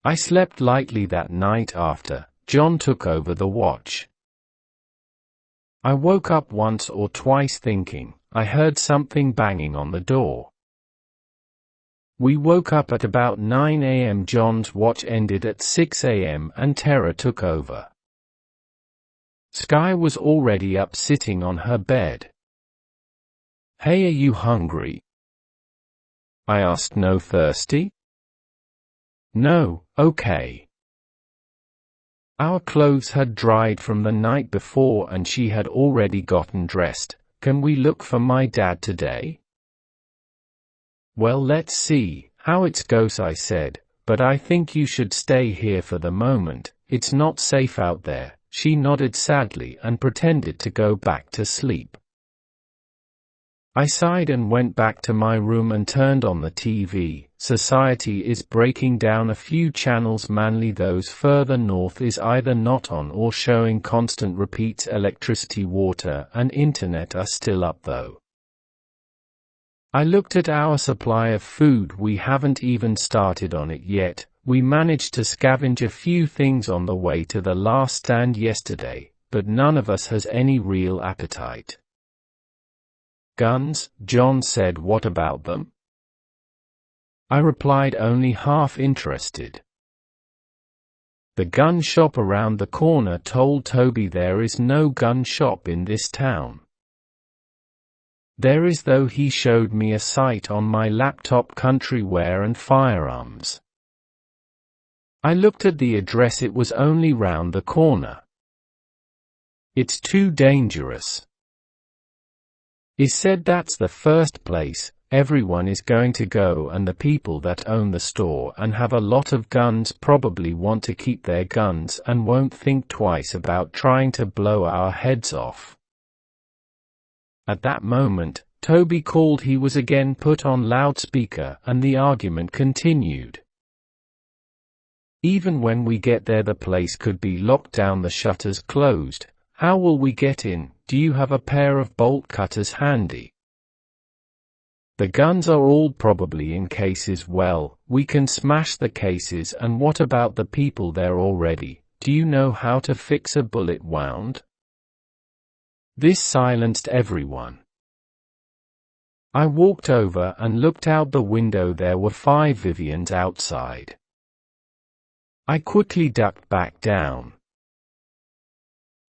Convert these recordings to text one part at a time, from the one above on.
I slept lightly that night after John took over the watch. I woke up once or twice thinking I heard something banging on the door. We woke up at about 9 a.m. John's watch ended at 6 a.m. and terror took over. Sky was already up sitting on her bed. "Hey, are you hungry?" I asked. "No, thirsty?" "No, okay." Our clothes had dried from the night before and she had already gotten dressed. "Can we look for my dad today?" "Well, let's see how it goes," I said, "but I think you should stay here for the moment. It's not safe out there." She nodded sadly and pretended to go back to sleep. I sighed and went back to my room and turned on the TV. Society is breaking down a few channels, mainly those further north is either not on or showing constant repeats. Electricity, water, and internet are still up though. I looked at our supply of food. We haven't even started on it yet. We managed to scavenge a few things on the way to the last stand yesterday, but none of us has any real appetite. "Guns," John said. "What about them?" I replied, only half interested. "The gun shop around the corner told Toby there is no gun shop in this town." "There is though." He showed me a site on my laptop, Country Wear and Firearms. I looked at the address. It was only round the corner. "It's too dangerous." He said that's the first place everyone is going to go, and the people that own the store and have a lot of guns probably want to keep their guns and won't think twice about trying to blow our heads off. At that moment, Toby called. He was again put on loudspeaker and the argument continued. "Even when we get there the place could be locked down, the shutters closed. How will we get in? Do you have a pair of bolt cutters handy? The guns are all probably in cases. Well, we can smash the cases. And what about the people there already? Do you know how to fix a bullet wound?" This silenced everyone. I walked over and looked out the window. There were 5 Vivians outside. I quickly ducked back down.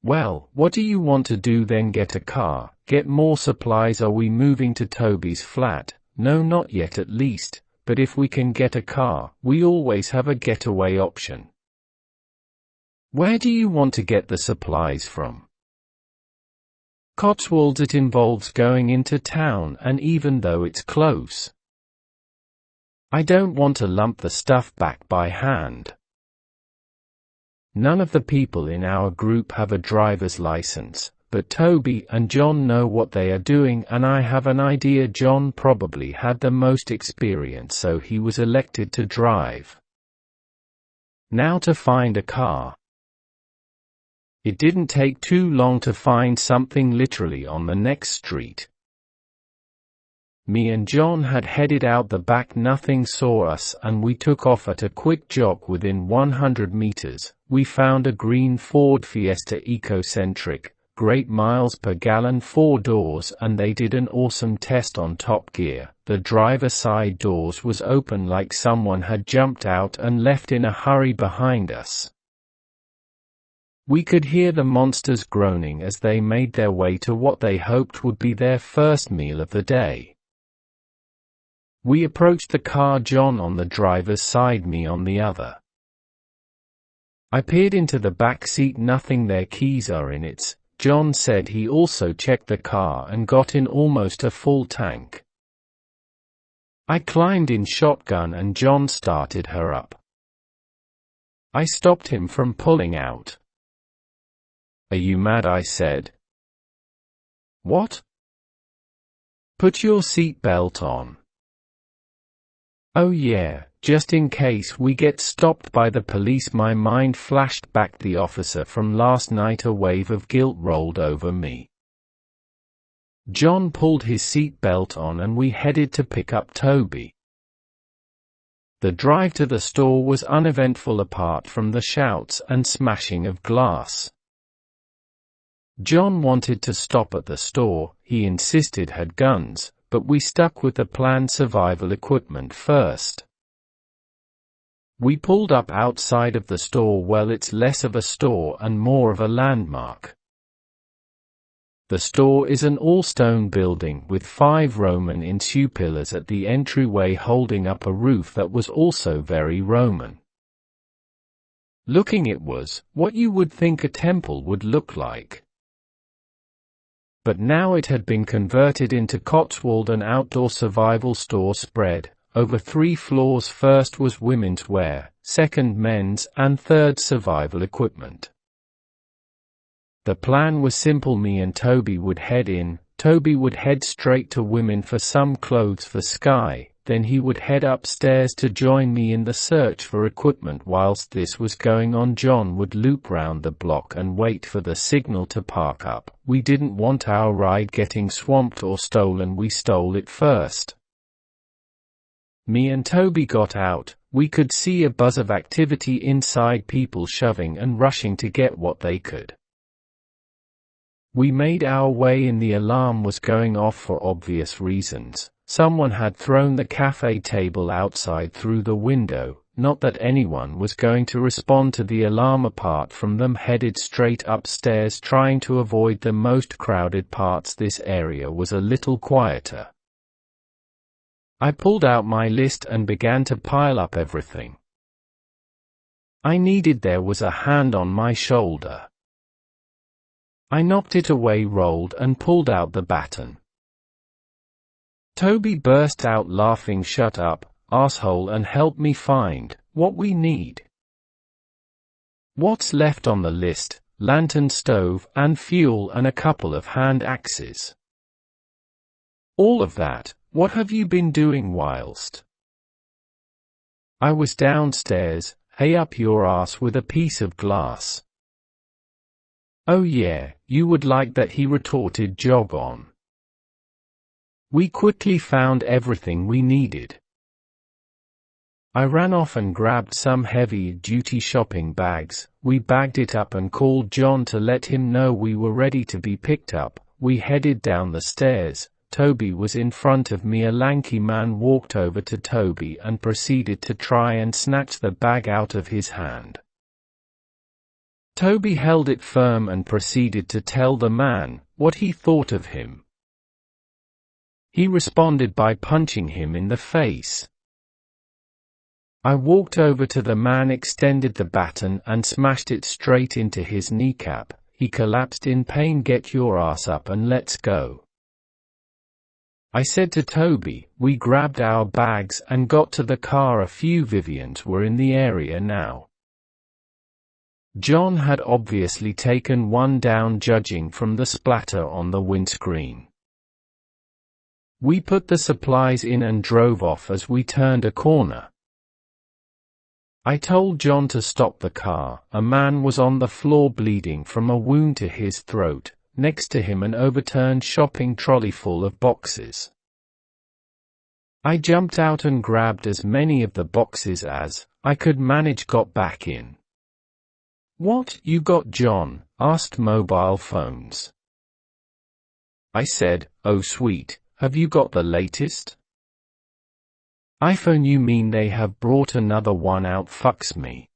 "Well, what do you want to do then? Get a car, get more supplies? Are we moving to Toby's flat?" "No, not yet at least, but if we can get a car, we always have a getaway option." "Where do you want to get the supplies from?" "Cotswolds. It involves going into town, and even though it's close, I don't want to lump the stuff back by hand. None of the people in our group have a driver's license, but Toby and John know what they are doing, and I have an idea. John probably had the most experience, so he was elected to drive. Now to find a car. It didn't take too long to find something literally on the next street. Me and John had headed out the back. Nothing saw us and we took off at a quick jog. Within 100 meters, we found a green Ford Fiesta Ecocentric, great miles per gallon, 4 doors, and they did an awesome test on top gear. The driver's side doors was open like someone had jumped out and left in a hurry behind us. We could hear the monsters groaning as they made their way to what they hoped would be their first meal of the day. We approached the car, John on the driver's side, me on the other. I peered into the back seat. Nothing there. "Keys are in it." John said he also checked the car and got in almost a full tank. I climbed in shotgun and John started her up. I stopped him from pulling out. "Are you mad?" I said. "What?" "Put your seat belt on." "Oh yeah, just in case we get stopped by the police." My mind flashed back the officer from last night. A wave of guilt rolled over me. John pulled his seat belt on and we headed to pick up Toby. The drive to the store was uneventful apart from the shouts and smashing of glass. John wanted to stop at the store, he insisted had guns, but we stuck with the planned survival equipment first. We pulled up outside of the store. Well, it's less of a store and more of a landmark. The store is an all-stone building with 5 Roman in-situ pillars at the entryway holding up a roof that was also very Roman. Looking, it was what you would think a temple would look like. But now it had been converted into Cotswold, an outdoor survival store spread over 3 floors. First was women's wear, second men's, and third survival equipment. The plan was simple. Me and Toby would head in. Toby would head straight to women for some clothes for Sky, then he would head upstairs to join me in the search for equipment. Whilst this was going on, John would loop round the block and wait for the signal to park up. We didn't want our ride getting swamped or stolen. We stole it first. Me and Toby got out. We could see a buzz of activity inside, people shoving and rushing to get what they could. We made our way in. The alarm was going off for obvious reasons. Someone had thrown the cafe table outside through the window. Not that anyone was going to respond to the alarm apart from them headed straight upstairs, trying to avoid the most crowded parts. This area was a little quieter. I pulled out my list and began to pile up everything I needed. There was a hand on my shoulder. I knocked it away, rolled, and pulled out the baton. Toby burst out laughing. Shut up, asshole, and help me find what we need. What's left on the list? Lantern, stove, and fuel, and a couple of hand axes. All of that. What have you been doing whilst I was downstairs? Hey, up your ass with a piece of glass. Oh yeah, you would like that, he retorted. Jog on. We quickly found everything we needed. I ran off and grabbed some heavy-duty shopping bags. We bagged it up and called John to let him know we were ready to be picked up. We headed down the stairs. Toby was in front of me. A lanky man walked over to Toby and proceeded to try and snatch the bag out of his hand. Toby held it firm and proceeded to tell the man what he thought of him. He responded by punching him in the face. I walked over to the man, extended the baton, and smashed it straight into his kneecap. He collapsed in pain. Get your ass up and let's go, I said to Toby. We grabbed our bags and got to the car. A few Vivians were in the area now. John had obviously taken one down, judging from the splatter on the windscreen. We put the supplies in and drove off. As we turned a corner, I told John to stop the car. A man was on the floor bleeding from a wound to his throat. Next to him, an overturned shopping trolley full of boxes. I jumped out and grabbed as many of the boxes as I could manage. Got back in. What you got, John? Asked mobile phones. I said, oh sweet, have you got the latest iPhone? You mean they have brought another one out? Fucks me.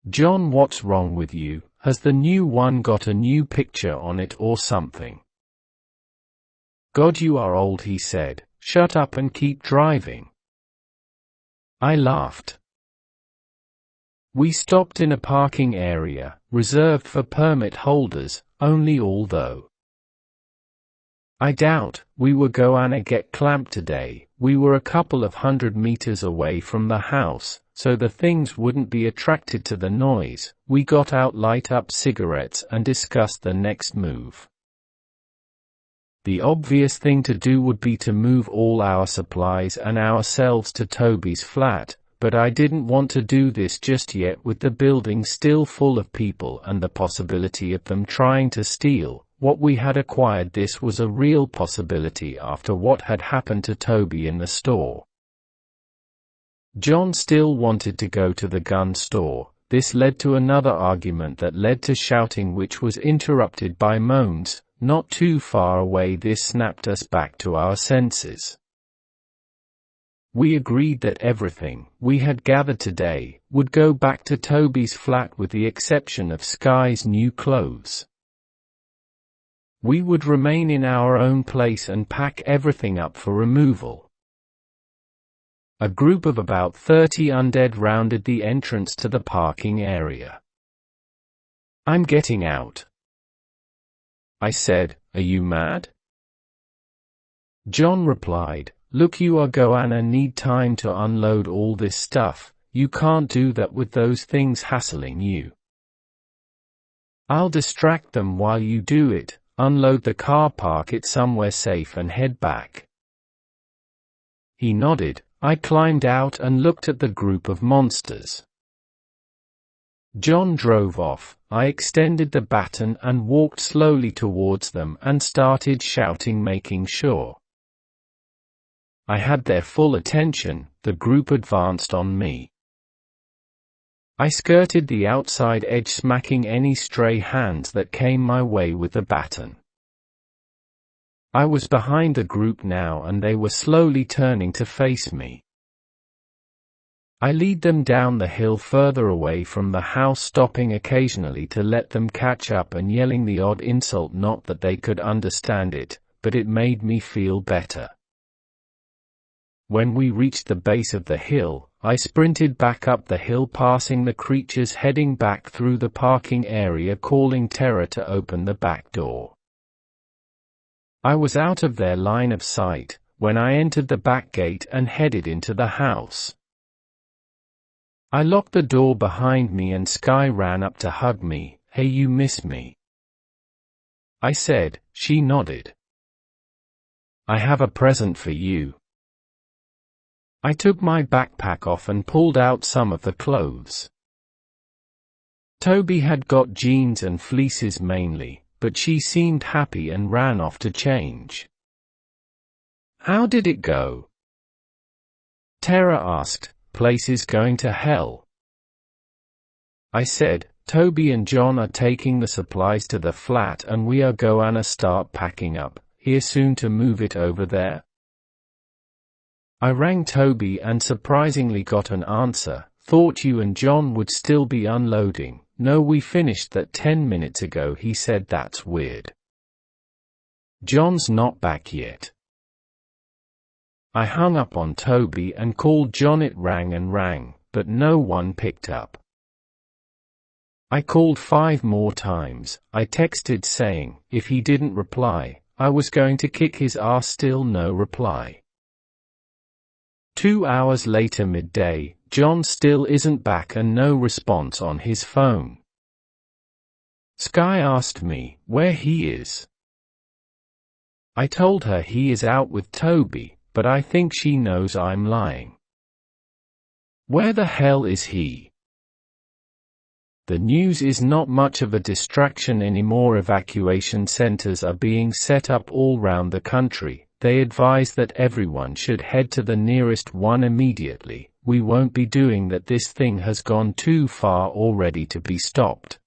John, what's wrong with you? Has the new one got a new picture on it or something? God, you are old, he said. Shut up and keep driving. I laughed. We stopped in a parking area, reserved for permit holders only, although I doubt we were gonna get clamped today. We were a couple of 100 meters away from the house, so the things wouldn't be attracted to the noise. We got out, light up cigarettes, and discussed the next move. The obvious thing to do would be to move all our supplies and ourselves to Toby's flat, but I didn't want to do this just yet, with the building still full of people and the possibility of them trying to steal what we had acquired. This was a real possibility after what had happened to Toby in the store. John still wanted to go to the gun store. This led to another argument that led to shouting, which was interrupted by moans. Not too far away, this snapped us back to our senses. We agreed that everything we had gathered today would go back to Toby's flat with the exception of Sky's new clothes. We would remain in our own place and pack everything up for removal. A group of about 30 undead rounded the entrance to the parking area. "I'm getting out," I said. "Are you mad?" John replied, "Look, you are gonna need time to unload all this stuff. You can't do that with those things hassling you. I'll distract them while you do it. Unload the car, park it somewhere safe and head back." He nodded. I climbed out and looked at the group of monsters. John drove off. I extended the baton and walked slowly towards them and started shouting, making sure I had their full attention. The group advanced on me. I skirted the outside edge, smacking any stray hands that came my way with the baton. I was behind the group now, and they were slowly turning to face me. I lead them down the hill further away from the house, stopping occasionally to let them catch up and yelling the odd insult. Not that they could understand it, but it made me feel better. When we reached the base of the hill, I sprinted back up the hill, passing the creatures heading back through the parking area, calling Terra to open the back door. I was out of their line of sight when I entered the back gate and headed into the house. I locked the door behind me and Sky ran up to hug me. "Hey, you miss me?" I said. She nodded. "I have a present for you." I took my backpack off and pulled out some of the clothes. Toby had got jeans and fleeces mainly, but she seemed happy and ran off to change. "How did it go?" Tara asked. "Place is going to hell," I said. "Toby and John are taking the supplies to the flat and we are gonna start packing up here soon to move it over there." I rang Toby and surprisingly got an answer. "Thought you and John would still be unloading." "No, we finished that 10 minutes ago," he said. "That's weird. John's not back yet." I hung up on Toby and called John. It rang and rang, but no one picked up. I called 5 more times. I texted saying, if he didn't reply, I was going to kick his ass. Still no reply. 2 hours later, midday, John still isn't back and no response on his phone. Sky asked me where he is. I told her he is out with Toby, but I think she knows I'm lying. Where the hell is he? The news is not much of a distraction anymore. Evacuation centers are being set up all round the country. They advise that everyone should head to the nearest one immediately. We won't be doing that. This thing has gone too far already to be stopped.